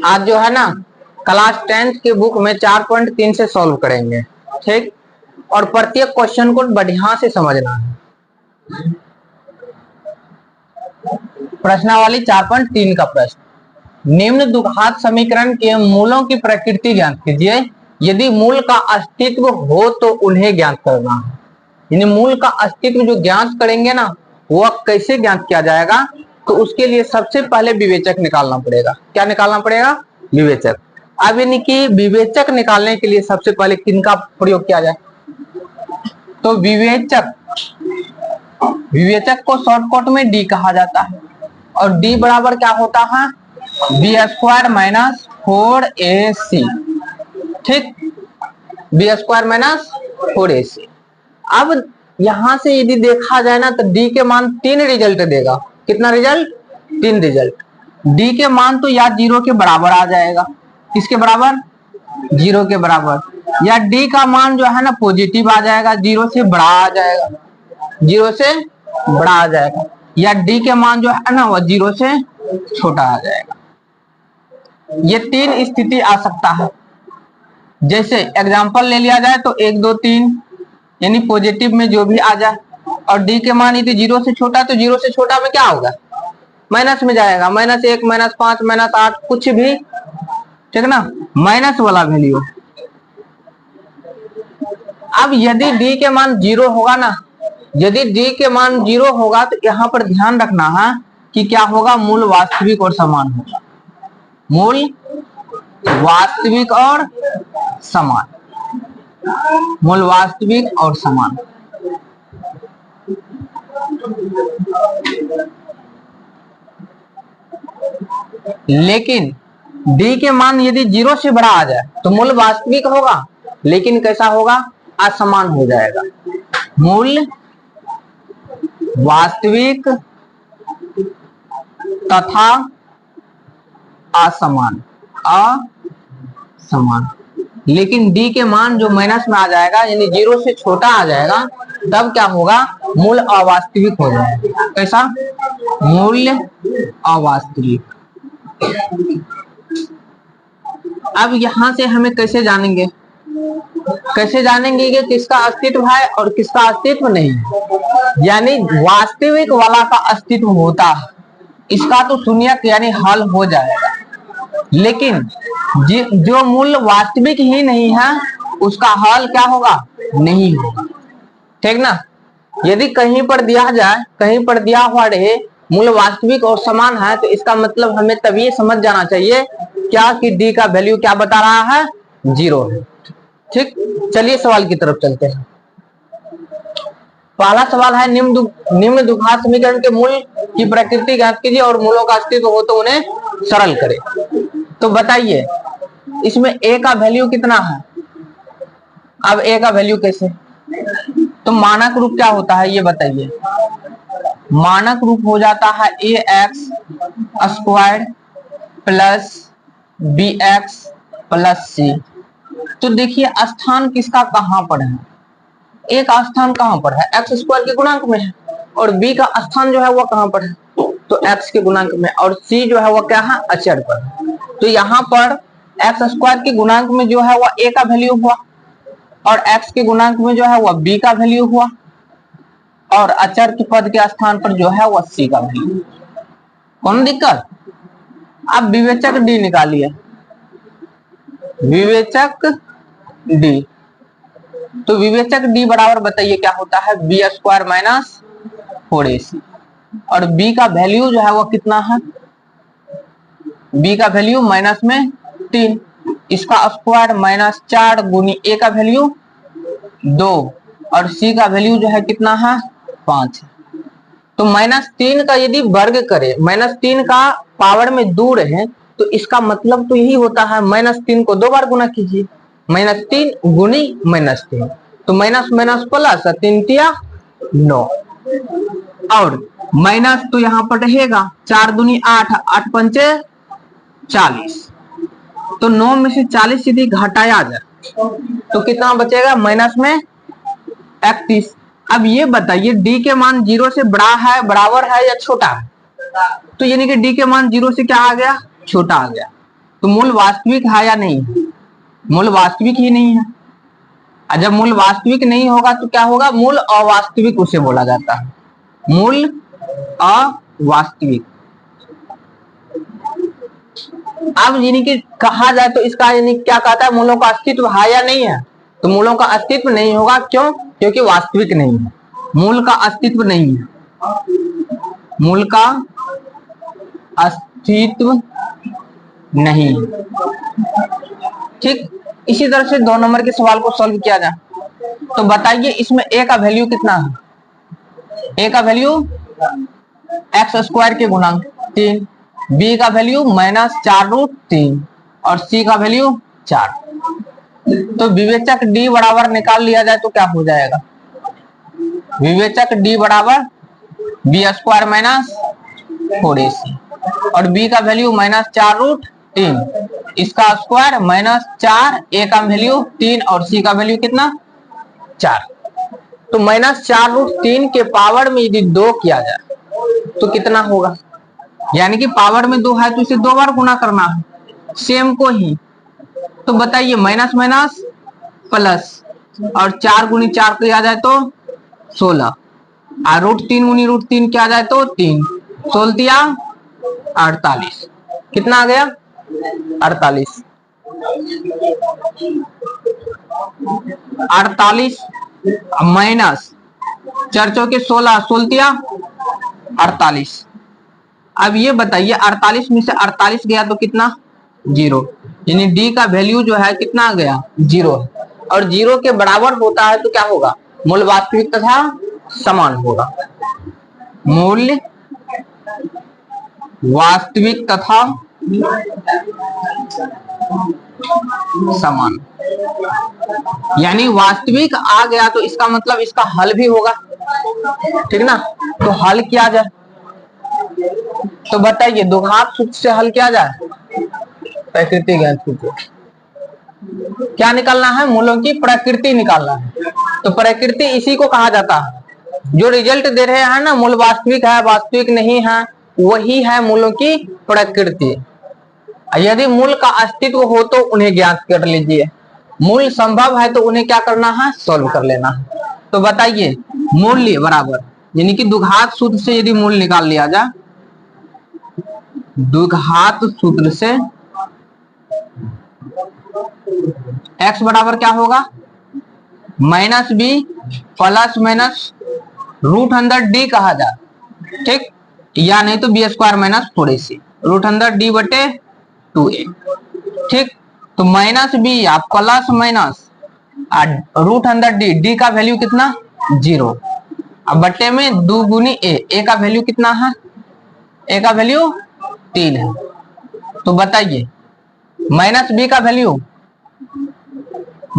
आज जो है ना क्लास 10th के बुक में 4.3 से सॉल्व करेंगे, ठीक। और प्रत्येक क्वेश्चन को बढ़िया से समझना है। प्रश्नावली 4.3 का प्रश्न, निम्न द्विघात समीकरण के मूलों की प्रकृति ज्ञात कीजिए। यदि मूल का अस्तित्व हो तो उन्हें ज्ञात करना है। यानी मूल का अस्तित्व जो ज्ञात करेंगे ना, वह कैसे ज्ञात किया जाएगा, तो उसके लिए सबसे पहले विवेचक निकालना पड़ेगा। क्या निकालना पड़ेगा? विवेचक। अब यानी कि विवेचक निकालने के लिए सबसे पहले किनका प्रयोग किया जाए, तो विवेचक को शॉर्टकट में डी कहा जाता है। और डी बराबर क्या होता है? बी स्क्वायर माइनस 4ac, ठीक। B square minus 4ac। अब यहां से यदि देखा जाए ना तो डी के मान 3 रिजल्ट देगा। कितना रिजल्ट? 3 रिजल्ट। डी के मान तो या 0 के बराबर आ जाएगा। किसके बराबर? 0 के बराबर। या डी का मान जो है ना पॉजिटिव आ जाएगा, 0 से बड़ा आ जाएगा, 0 से बड़ा आ जाएगा। या डी के मान जो है ना वह 0 से छोटा आ जाएगा। ये 3 स्थिति आ सकता है। जैसे एग्जांपल ले लिया जाए तो 1 2 3 यानी पॉजिटिव में जो भी आ जाए, और डी के मान यदि 0 से छोटा तो 0 से छोटा में क्या होगा? माइनस में जाएगा। -1 -5 -8 कुछ भी, ठीक ना, माइनस वाला वैल्यू। अब यदि डी के मान 0 होगा ना, यदि डी के मान 0 होगा तो यहाँ पर ध्यान रखना है कि क्या होगा? मूल वास्तविक और समान होगा। मूल वास्तविक और समान, मूल वास्तविक और समान। लेकिन डी के मान यदि 0 से बड़ा आ जाए तो मूल वास्तविक होगा, लेकिन कैसा होगा? असमान हो जाएगा। मूल वास्तविक तथा असमान, असमान। लेकिन डी के मान जो माइनस में आ जाएगा यानी 0 से छोटा आ जाएगा, तब क्या होगा? मूल अवास्तविक हो जाएगा। कैसा? मूल्य अवास्तविक। अब यहां से हमें कैसे जानेंगे कि किसका अस्तित्व है और किसका अस्तित्व नहीं है? यानी वास्तविक वाला का अस्तित्व होता है, इसका तो शून्यक यानी हल हो जाएगा। लेकिन जो मूल वास्तविक ही नहीं है उसका हल क्या होगा? नहीं होगा, ठीक ना। यदि कहीं पर दिया जाए, कहीं पर दिया हुआ रहे मूल वास्तविक और समान है, तो इसका मतलब हमें तभी समझ जाना चाहिए क्या कि डी का वैल्यू क्या बता रहा है? 0 है, ठीक। चलिए सवाल की तरफ चलते हैं। पहला सवाल है, निम्न द्विघात समीकरण के मूल की प्रकृति ज्ञात कीजिए और मूलों का अस्तित्व हो तो उन्हें सरल करें। तो बताइए इसमें ए का वैल्यू कितना है? अब ए का वैल्यू कैसे? तो मानक रूप क्या होता है ये बताइए। मानक रूप हो जाता है ax square plus bx plus c। तो देखिए स्थान किसका कहां पर है? ए का स्थान कहां पर है? एक्स स्क्वायर के गुणांक में है। और बी का स्थान जो है वह कहां पर है? तो एक्स के गुणांक में। और सी जो है वह क्या है? अचर पर। तो यहाँ पर एक्स स्क्वायर के गुणांक में जो है वह ए का वैल्यू हुआ, और एक्स के गुणांक में जो है वह बी का वैल्यू हुआ, और अचर के पद के स्थान पर जो है वह सी का वैल्यू। कौन दिक्कत? अब विवेचक डी निकालिए। विवेचक डी, तो विवेचक डी बराबर बताइए क्या होता है? B square minus 4ac। और बी का वैल्यू जो है वो कितना है? बी का वैल्यू माइनस में 3, इसका स्क्वायर -4 गुनी ए का वैल्यू 2, और सी का वैल्यू जो है कितना है? 5। तो -3 का यदि वर्ग करे, -3 का पावर में 2 रहे, तो इसका मतलब तो यही होता है -3 को 2 बार गुना कीजिए। -3 गुनी -3, तो माइनस माइनस प्लस, 3 तिया 9, और माइनस तो यहाँ पर रहेगा, 4 दूनी 8, 8 पंचे 40। तो 9 में से 40 यदि घटाया जाए तो कितना बचेगा? माइनस में 31। अब ये बताइए डी के मान 0 से बड़ा है, बराबर है या छोटा है? तो यानी कि डी के मान 0 से क्या आ गया? छोटा आ गया। तो मूल वास्तविक है या नहीं? मूल वास्तविक ही नहीं है। और जब मूल वास्तविक नहीं होगा तो क्या होगा? मूल अवास्तविक उसे बोला जाता है, मूल अवास्तविक। अब यानी कि कहा जाए तो इसका यानी क्या कहता है, मूलों का अस्तित्व है या नहीं है? तो मूलों का अस्तित्व नहीं होगा। क्यों? क्योंकि वास्तविक नहीं है, मूल का अस्तित्व नहीं है, मूल का अस्तित्व नहीं। ठीक, इसी तरह से 2 नंबर के सवाल को सॉल्व किया जाए तो बताइए इसमें a का वैल्यू कितना है? a का वैल्यू एक्स स्क्वायर के गुणांक 3, b का वैल्यू -4√3 और c का वैल्यू 4। तो विवेचक d बराबर निकाल लिया जाए तो क्या हो जाएगा? विवेचक d बराबर b² - 4ac और b का वैल्यू -4√3, इसका स्क्वायर -4, a का वैल्यू 3 और c का वैल्यू कितना? 4। तो -4√3 के पावर में यदि 2 किया जाए तो कितना होगा? यानी कि पावर में 2 है तो इसे 2 बार गुना करना है, सेम को ही। तो बताइए माइनस माइनस प्लस, और 4 गुनी 4 किया जाए तो 16, और √3 गुनी √3 किया जाए तो 3, 16 48। कितना आ गया? 48। 48 माइनस 4 चौके 16, 16 48। अब ये बताइए 48 में से 48 गया तो कितना? 0। यानी डी का वैल्यू जो है कितना आ गया? 0 है। और 0 के बराबर होता है तो क्या होगा? मूल वास्तविक तथा समान होगा, मूल्य वास्तविक तथा समान। यानी वास्तविक आ गया तो इसका मतलब इसका हल भी होगा, ठीक ना? तो हल किया जाए तो बताइए द्विघात सूत्र से हल किया जाए, प्रकृति ज्ञान सूत्र। क्या निकालना है? मूलों की प्रकृति निकालना है। तो प्रकृति इसी को कहा जाता है, जो रिजल्ट दे रहे हैं ना, मूल वास्तविक है वास्तविक नहीं है, वही है मूलों की प्रकृति। यदि मूल का अस्तित्व हो तो उन्हें ज्ञात कर लीजिए, मूल संभव है तो उन्हें क्या करना है? सॉल्व कर लेना है। तो बताइए मूल्य बराबर, यानी कि द्विघात सूत्र से यदि मूल निकाल लिया जाए, द्विघात सूत्र से x बराबर क्या होगा? -b प्लस माइनस √d कहा जाए, ठीक, या नहीं तो b² - 4ac √d/2a। ठीक, तो -b या प्लस माइनस √d, d का वैल्यू कितना? 0। अब बट्टे में 2 गुनी a का वैल्यू कितना है? a का वैल्यू 3 है। तो बताइए -b का वैल्यू b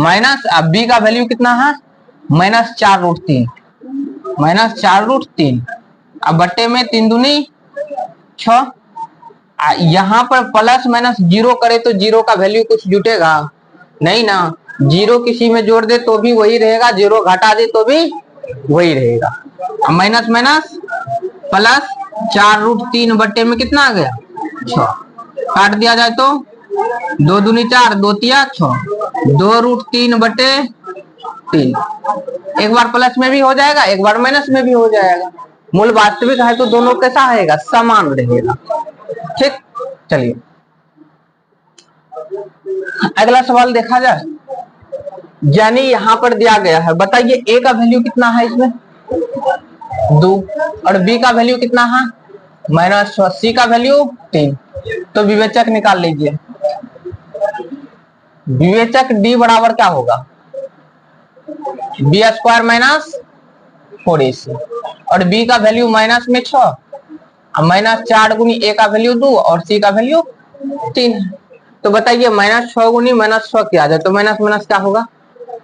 का वैल्यू कितना है? -4√3, -4√3। अब बट्टे में 3 दूनी 6। यहाँ पर प्लस माइनस 0 करे तो 0 का वैल्यू कुछ जुटेगा नहीं ना, 0 किसी में जोड़ दे तो भी वही रहेगा, 0 घटा दे तो भी वही रहेगा। अब माइनस माइनस प्लस 4√3 बट्टे में कितना आ गया? 6। काट दिया जाए तो 2 दूनी 4, 2 तिया 6, 2√3/3। एक बार प्लस में भी हो जाएगा, एक बार माइनस में भी हो जाएगा। मूल वास्तविक है तो दोनों कैसा रहेगा? समान रहेगा। ठीक, चलिए अगला सवाल देखा जाए। यानी यहाँ पर दिया गया है, बताइए a का वैल्यू कितना है इसमें? 2, और b का वैल्यू कितना है? -6, c का वैल्यू 3। तो विवेचक निकाल लीजिए। विवेचक d बराबर क्या होगा? b² - 4ac और b का वैल्यू माइनस में 6, -4 गुनी a का वैल्यू 2 और c का वैल्यू 3 है। तो बताइए -6 गुनी -6 किया जाए तो माइनस माइनस क्या होगा?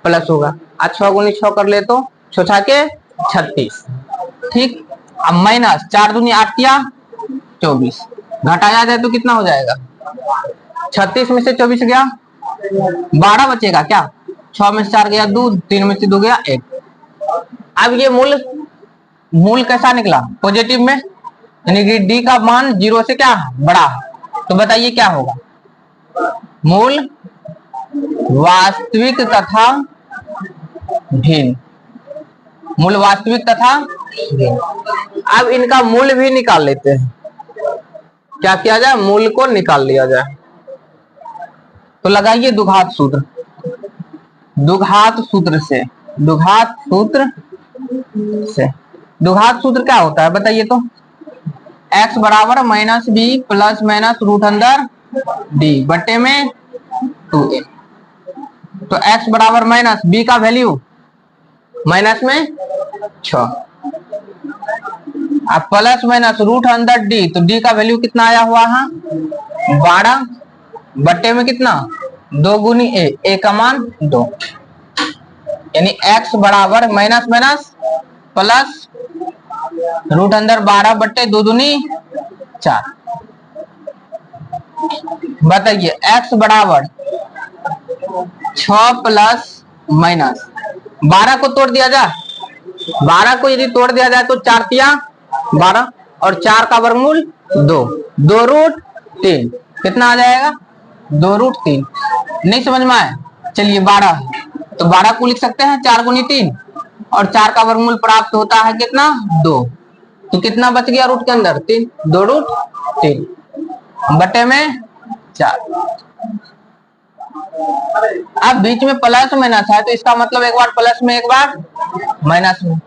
प्लस होगा। आज 6 गुनी 6 कर ले तो 6 के 36। ठीक, अब माइनस 4 दूनी 8 या 24, घटाया जाए तो कितना हो जाएगा? 36 में से 24 गया 12 बचेगा क्या? 6 में से 4 गया 2, 3 में से 2 गया 1। अब ये मूल कैसा निकला? पॉजिटिव में, यानी कि डी का मान 0 से क्या बड़ा है। तो बताइए क्या होगा? मूल वास्तविक तथा भिन्न, मूल वास्तविक तथा भिन्न। अब इनका मूल भी निकाल लेते हैं। क्या किया जाए, मूल को निकाल लिया जाए। तो लगाइए द्विघात सूत्र, द्विघात सूत्र से, द्विघात सूत्र से, द्विघात सूत्र क्या होता है बताइए तो, x बराबर minus B plus minus root अंदर डी बटे में 2a। तो x बराबर माइनस बी का वैल्यू माइनस में 6, अब प्लस माइनस रूट अंदर डी, तो डी का वैल्यू कितना आया हुआ है 12 बटे में कितना 2 गुनी ए का मान 2, यानी x बराबर माइनस माइनस प्लस रूट अंदर 12 बट्टे 2 दूनी 4। बताइए x बराबर 6 प्लस माइनस 12 को तोड़ दिया जाए, 12 को यदि तोड़ दिया जाए तो 4 तिया 12 और 4 का वर्गमूल 2, 2 रूट 3 कितना आ जाएगा 2 रूट 3। नहीं समझ में आए, चलिए 12, तो 12 को लिख सकते हैं 4 गुनी 3 और 4 का वर्गमूल प्राप्त होता है कितना 2, तो कितना बच गया रूट के अंदर 3, 2 रूट 3 बटे में 4। अब बीच में प्लस माइनस है तो इसका मतलब एक बार प्लस में एक बार माइनस में,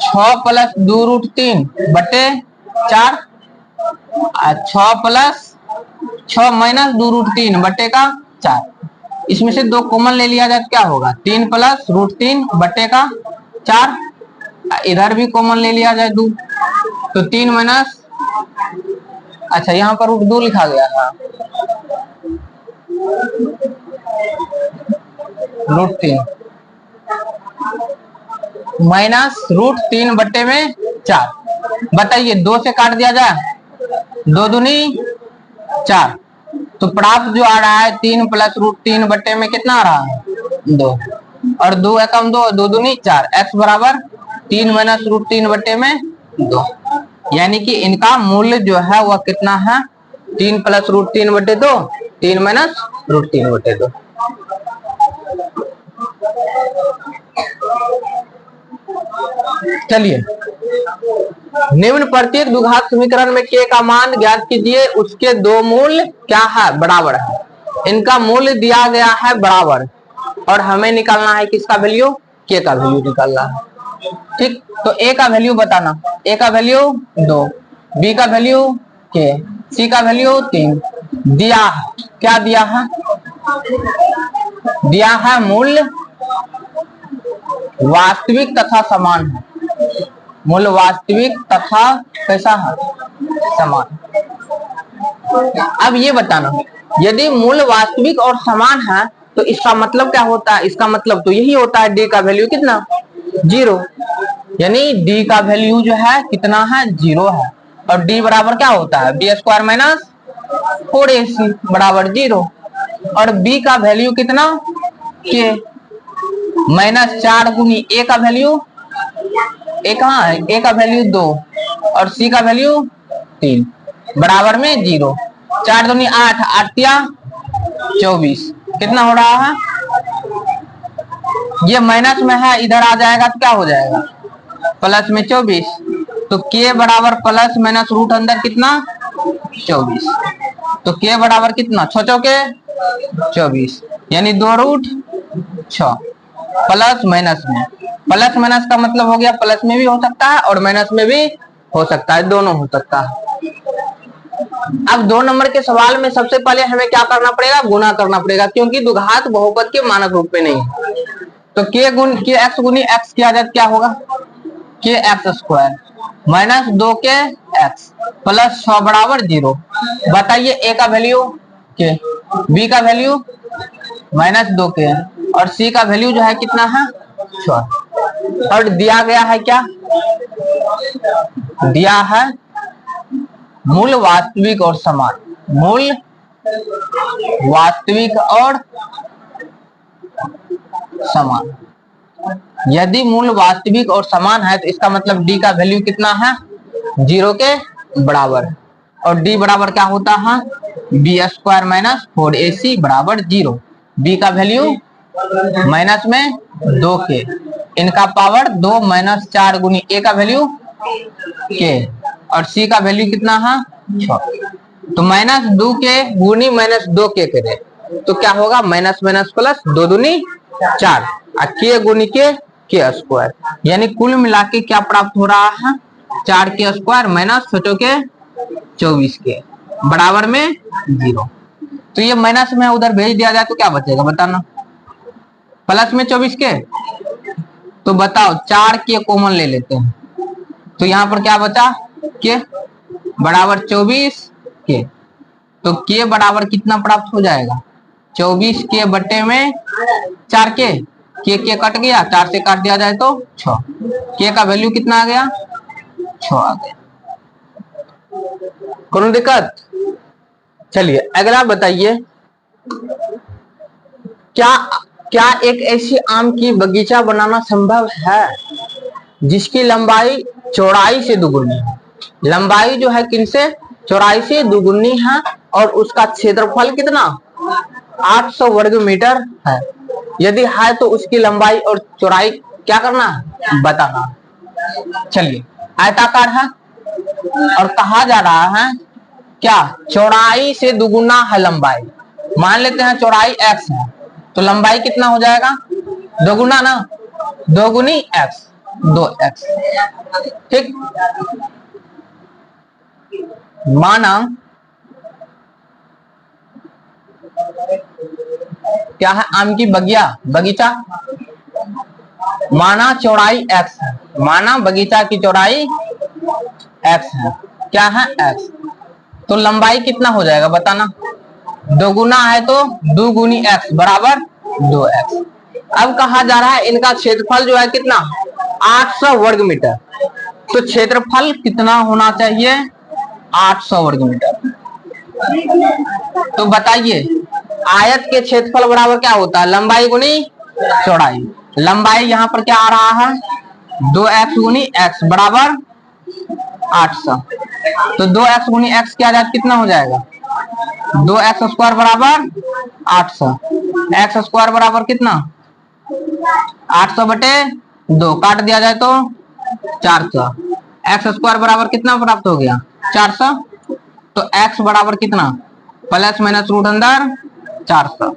6 प्लस 2 रूट 3 बटे 4, 6 प्लस 6 माइनस 2 रूट 3 बटे का 4, इसमें से 2 कॉमन ले लिया जाए तो क्या होगा 3 प्लस रूट 3 बटे का 4, इधर भी कॉमन ले लिया जाए 2, तो 3 माइनस, अच्छा यहाँ पर रूट 2 लिखा गया था, रूट 3 माइनस रूट 3 बट्टे में 4। बताइए 2 से काट दिया जाए, 2 दूनी 4, तो प्राप्त जो आ रहा है 3 प्लस रूट 3 बट्टे में कितना आ रहा है 2, और 2 एकम 2, 2 दूनी 4, x बराबर 3 माइनस रूट 3 बट्टे में 2, यानी कि इनका मूल्य जो है वह कितना है 3 प्लस रूट 3 बटे 2, 3 माइनस रूट 3 बटे 2। चलिए निम्न प्रत्येक द्विघात समीकरण में k का मान ज्ञात कीजिए, उसके 2 मूल्य क्या है बराबर है। इनका मूल्य दिया गया है बराबर और हमें निकालना है किसका वैल्यू, k का वैल्यू निकालना है। ठीक, तो a का वैल्यू बताना, a का वैल्यू 2, b का वैल्यू k, c का वैल्यू 3 दिया है। क्या दिया है, दिया है मूल्य वास्तविक तथा समान है, मूल्य वास्तविक तथा कैसा है समान। अब ये बताना यदि मूल्य वास्तविक और समान है तो इसका मतलब क्या होता है, इसका मतलब तो यही होता है d का वैल्यू कितना 0, यानी d का वैल्यू जो है कितना है 0 है, और d बराबर क्या होता है बी स्क्वायर माइनस 4ac बराबर 0, और b का वैल्यू कितना k माइनस 4 गुनी a का वैल्यू, a कहाँ है a का वैल्यू 2 और c का वैल्यू 3 बराबर में 0, 4 दूनी 8, 8 तिया 24 कितना हो रहा है, ये माइनस में है इधर आ जाएगा तो क्या हो जाएगा प्लस में 24, तो k बराबर प्लस माइनस रूट अंदर कितना 24, तो k बराबर कितना 6 चौके 24, यानी 2 रूट 6 प्लस माइनस में, प्लस माइनस का मतलब हो गया प्लस में भी हो सकता है और माइनस में भी हो सकता है, दोनों हो सकता है। अब 2 नंबर के सवाल में सबसे पहले हमें क्या करना पड़ेगा, गुना करना पड़ेगा, क्योंकि द्विघात बहुपद के मानक रूप में नहीं है। तो k गुण के x गुनी x किया जाए क्या होगा k x square minus 2k x plus 6 बराबर 0। बताइए a का वैल्यू k, b का वैल्यू माइनस 2k और c का वैल्यू जो है कितना है 6, और दिया गया है क्या, दिया है मूल वास्तविक और समान, मूल वास्तविक और समान। यदि मूल वास्तविक और समान है तो इसका मतलब d का वैल्यू कितना है 0 के बराबर है। और डी बराबर क्या होता है, बी स्क्वायर माइनस 4ac बराबर 0। बी का वैल्यू माइनस में 2k, इनका पावर 2 माइनस 4 गुनी ए का वैल्यू k, और सी का वैल्यू कितना है 6। तो माइनस 2k गुनी माइनस 2k करे तो क्या होगा, माइनस माइनस प्लस 2 दूनी 4 और k गुनी के स्क्वायर, यानी कुल मिला के क्या प्राप्त हो रहा है, 4k स्क्वायर माइनस सोचो के 24k बराबर में 0। तो ये माइनस में उधर भेज दिया जाए तो क्या बचेगा बताना, प्लस में 24k। तो बताओ 4k कॉमन ले लेते हैं, तो यहाँ पर क्या बचा, k बराबर 24k। तो k बराबर कितना प्राप्त हो जाएगा, 24k बटे में 4k, के कट गया, 4 से काट दिया जाए तो 6, के का वैल्यू कितना आ गया 6 आ गया। कौन दिक्कत। चलिए अगला बताइए, क्या क्या एक ऐसी आम की बगीचा बनाना संभव है जिसकी लंबाई चौड़ाई से दुगुनी है। लंबाई जो है किनसे, चौड़ाई से दुगुनी है, और उसका क्षेत्रफल कितना 800 वर्ग मीटर है। यदि है तो उसकी लंबाई और चौड़ाई क्या करना है, बताना। चलिए आयताकार है और कहा जा रहा है क्या, चौड़ाई से दुगुना है लंबाई। मान लेते हैं चौड़ाई x है तो लंबाई कितना हो जाएगा, दोगुना ना, 2 गुनी x 2x। ठीक, माना क्या है, आम की बगीचा, माना चौड़ाई x है, माना बगीचा की चौड़ाई x है, क्या है x, तो लंबाई कितना हो जाएगा बताना, दोगुना है तो 2 गुनी x बराबर 2x। अब कहा जा रहा है इनका क्षेत्रफल जो है कितना 800 वर्ग मीटर, तो क्षेत्रफल कितना होना चाहिए 800 वर्ग मीटर। तो बताइए आयत के क्षेत्रफल बराबर क्या होता है, लंबाई गुनी चौड़ाई। लंबाई यहाँ पर क्या आ रहा है 2x गुनी x बराबर 800, तो 2x गुनी x क्या जाए कितना हो जाएगा, 2x स्क्वायर बराबर 800, x स्क्वायर बराबर कितना 800 बटे 2, काट दिया जाए तो 400, x स्क्वायर बराबर कितना प्राप्त हो गया 400। तो x बराबर कितना, प्लस माइनस रूट अंदर 400,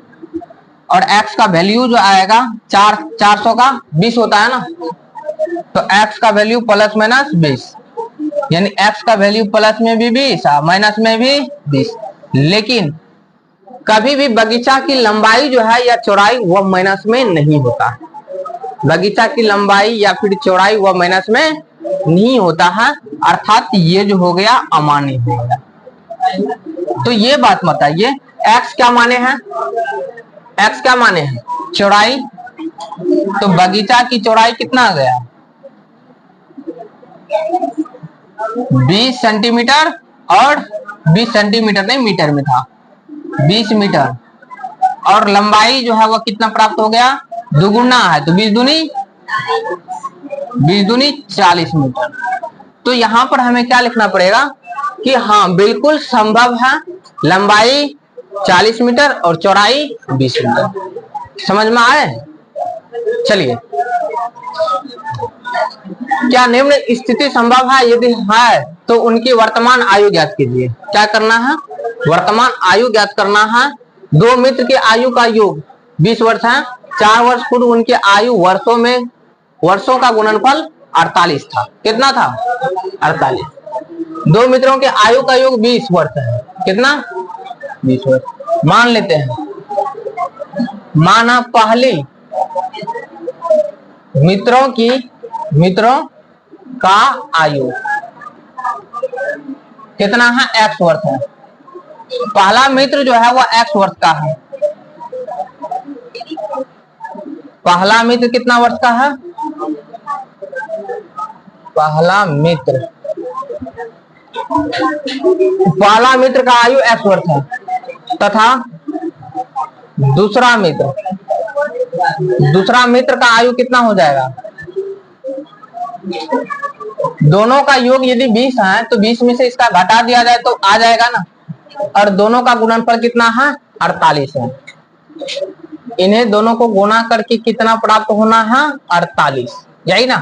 और x का वैल्यू जो आएगा 400 का 20 होता है ना, तो x का वैल्यू प्लस माइनस 20, यानी x का वैल्यू प्लस में भी 20 माइनस में भी 20। लेकिन कभी भी बगीचा की लंबाई जो है या चौड़ाई वह माइनस में नहीं होता है, बगीचा की लंबाई या फिर चौड़ाई वह माइनस में नहीं होता है, अर्थात ये जो हो गया अमान्य हो गया। तो ये बात बताइए x क्या माने हैं, x क्या माने हैं चौड़ाई, तो बगीचा की चौड़ाई कितना आ गया 20 सेंटीमीटर, और 20 सेंटीमीटर नहीं मीटर में था 20 मीटर, और लंबाई जो है वह कितना प्राप्त हो गया, दुगुना है तो 20 दूनी 40 मीटर। तो यहाँ पर हमें क्या लिखना पड़ेगा कि हाँ बिल्कुल संभव है, लंबाई 40 मीटर और चौड़ाई 20 मीटर। समझ में आए। चलिए, क्या निम्न स्थिति संभव है, यदि है तो उनकी वर्तमान आयु ज्ञात कीजिए। क्या करना है, वर्तमान आयु ज्ञात करना है। दो मित्र की आयु का योग 20 वर्ष है, 4 वर्ष पूर्व उनकी आयु वर्षों का गुणनफल 48 था। कितना था 48। दो मित्रों के आयु का योग 20 वर्ष है, कितना 20 वर्ष। मान लेते हैं, माना पहली मित्रों का आयु कितना है, x वर्ष है। पहला मित्र जो है वह x वर्ष का है। पहला मित्र कितना वर्ष का है, पहला मित्र का आयु x वर्ष है, तथा दूसरा मित्र का आयु कितना हो जाएगा, दोनों का योग यदि 20 है तो 20 में से इसका घटा दिया जाए तो आ जाएगा ना, और दोनों का गुणनफल कितना है 48 है। इन्हें दोनों को गुणा करके कितना प्राप्त होना है 48, यही ना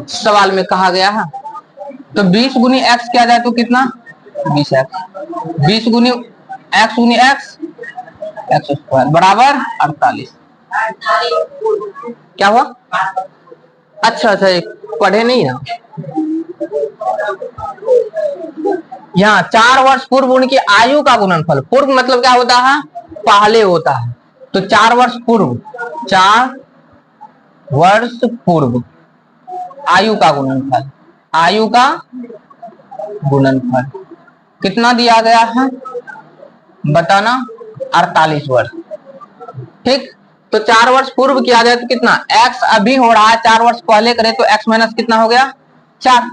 सवाल में कहा गया है। तो 20 गुनी एक्स किया जाए तो कितना 20x, 20 गुनी एक्स एक्स स्क्वायर बराबर 48। क्या हुआ? अच्छा पढ़े नहीं ना। यहाँ 4 वर्ष पूर्व उनकी आयु का गुणनफल, पूर्व मतलब क्या होता है पहले होता है, तो 4 वर्ष पूर्व, 4 वर्ष पूर्व आयु का गुणनफल, आयु का गुणनफल कितना दिया गया है बताना 48 वर्ष। ठीक, तो 4 वर्ष पूर्व किया जाए तो कितना, x अभी हो रहा है 4 वर्ष पहले करे तो x माइनस कितना हो गया 4,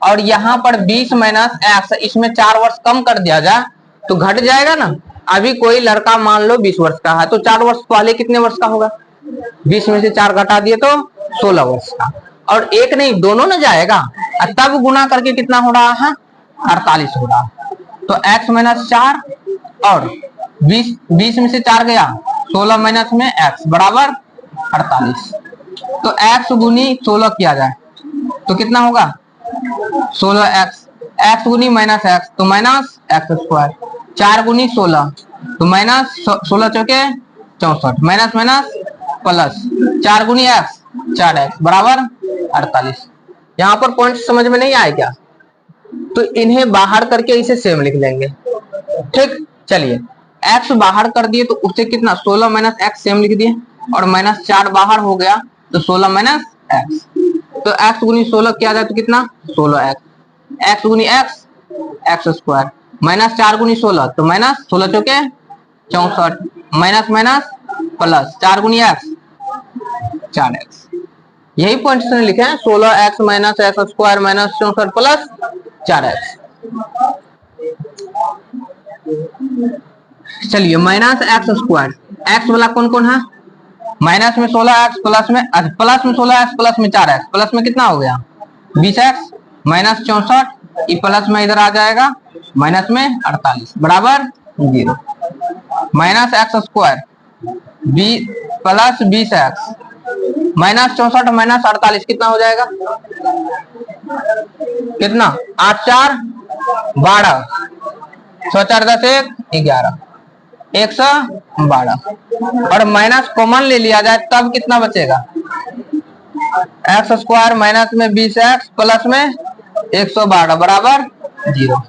और यहाँ पर 20 माइनस एक्स, इसमें 4 वर्ष कम कर दिया जाए तो घट जाएगा ना। अभी कोई लड़का मान लो 20 वर्ष का है तो 4 वर्ष पहले कितने वर्ष का होगा, 20 में से 4 घटा दिए तो 16 वर्ष का, और एक नहीं दोनों न जाएगा, तब गुना करके कितना हो रहा है 48 हो रहा है। तो x माइनस 4 और 20 में से 4 गया 16 माइनस में x बराबर 48। तो x गुनी 16 किया जाए तो कितना होगा 16x, x गुनी माइनस एक्स तो माइनस एक्स स्क्वायर, 4 गुनी 16 तो माइनस 16 चौके 64, माइनस माइनस प्लस 4 गुनी एक्स 4x बराबर 48। यहाँ पर पॉइंट समझ में नहीं आए क्या, तो इन्हें बाहर करके इसे सेम लिख लेंगे। ठीक, चलिए x बाहर कर दिए तो उससे कितना 16 माइनस एक्स सेम लिख दिए, और माइनस 4 बाहर हो गया तो 16 माइनस एक्स, तो x गुनी 16 किया जाए तो कितना 16x, x गुनी एक्स एक्स स्क्वायर, माइनस 4 गुनी 16 तो माइनस 16 चौके 64, माइनस माइनस प्लस 4 गुनी एक्स 4x, यही पॉइंट ने लिखे हैं 16x minus x square minus 64 plus 4x। चलिए माइनस एक्स स्क्वायर, एक्स वाला कौन कौन है, माइनस में 16x प्लस में 16x प्लस में 4x, प्लस में कितना हो गया 20x माइनस 64, प्लस में इधर आ जाएगा माइनस में 48 बराबर 0, minus x square plus 20x minus 64 minus 48 कितना हो जाएगा, कितना 8 4 12, 6 4 10 1 11 112, और माइनस कॉमन ले लिया जाए तब कितना बचेगा एक्स स्क्वायर माइनस में 20x प्लस में 112 बराबर 0,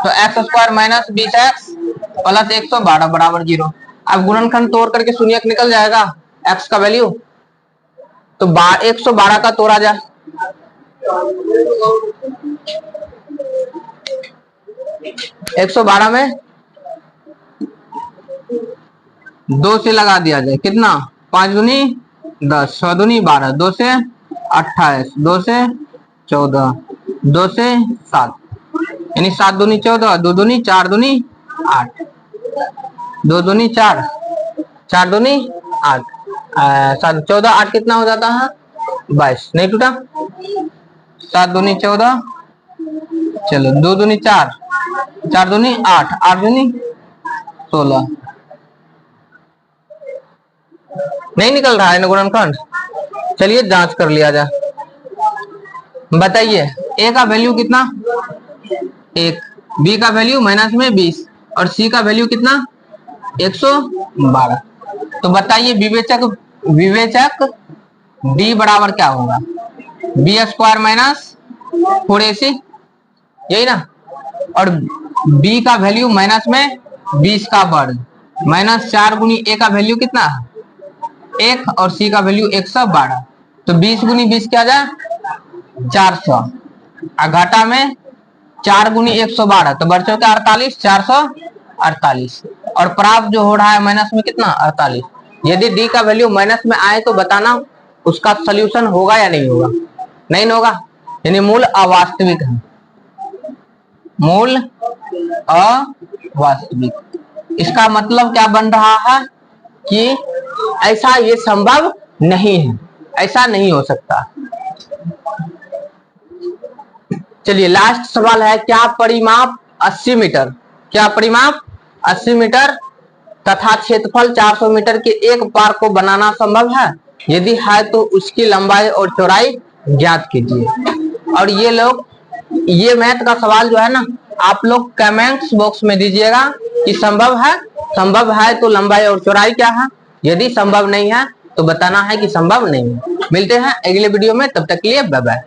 तो x square minus 20x plus 112 बराबर 0। अब गुणनखंड तोड़ करके शून्य निकल जाएगा x का वैल्यू, तो 112 का तोड़ा जाए 112 में 2 से लगा दिया जाए कितना 5 दूनी 10, 6 दूनी 12, 2 से 28, 2 से 14, 2 से 7, यानी 7 दूनी 14, 2 दूनी 4 दूनी 8, 2 दूनी 4, 4 दूनी 8, 7 14 8 कितना हो जाता है 22, नहीं टूटा, 7 दूनी 14, चलो 2 दूनी 4, 4 दूनी 8, 8 दूनी 16, नहीं निकल रहा है गुणनखंड। चलिए जांच कर लिया जाए, बताइए a का वैल्यू कितना 1, b का वैल्यू माइनस में 20 और c का वैल्यू कितना 112, तो बताइए विवेचक d बराबर क्या होगा b स्क्वायर माइनस 4ac, यही ना, और b का वैल्यू माइनस में 20 का वर्ग माइनस 4 गुनी a का वैल्यू कितना है 1 और c का वैल्यू 112, तो 20 गुनी 20 क्या जाए 400, घाटा में 4 गुनी 112 तो बच्चों के 48 448, और प्राप्त जो हो रहा है माइनस में कितना 48। यदि d का वैल्यू माइनस में आए तो बताना उसका सोल्यूशन होगा या नहीं होगा, नहीं होगा, यानी मूल अवास्तविक है, मूल अवास्तविक। इसका मतलब क्या बन रहा है कि ऐसा ये संभव नहीं है, ऐसा नहीं हो सकता। चलिए लास्ट सवाल है, क्या परिमाप 80 मीटर, क्या परिमाप 80 मीटर तथा क्षेत्रफल 400 मीटर के एक पार्क को बनाना संभव है? यदि है तो उसकी लंबाई और चौड़ाई ज्ञात कीजिए। और ये लोग ये मैथ का सवाल जो है ना, आप लोग कमेंट्स बॉक्स में दीजिएगा कि संभव है तो लंबाई और चौड़ाई क्या है, यदि संभव नहीं है तो बताना है कि संभव नहीं है। मिलते हैं अगले वीडियो में, तब तक के लिए बाय बाय।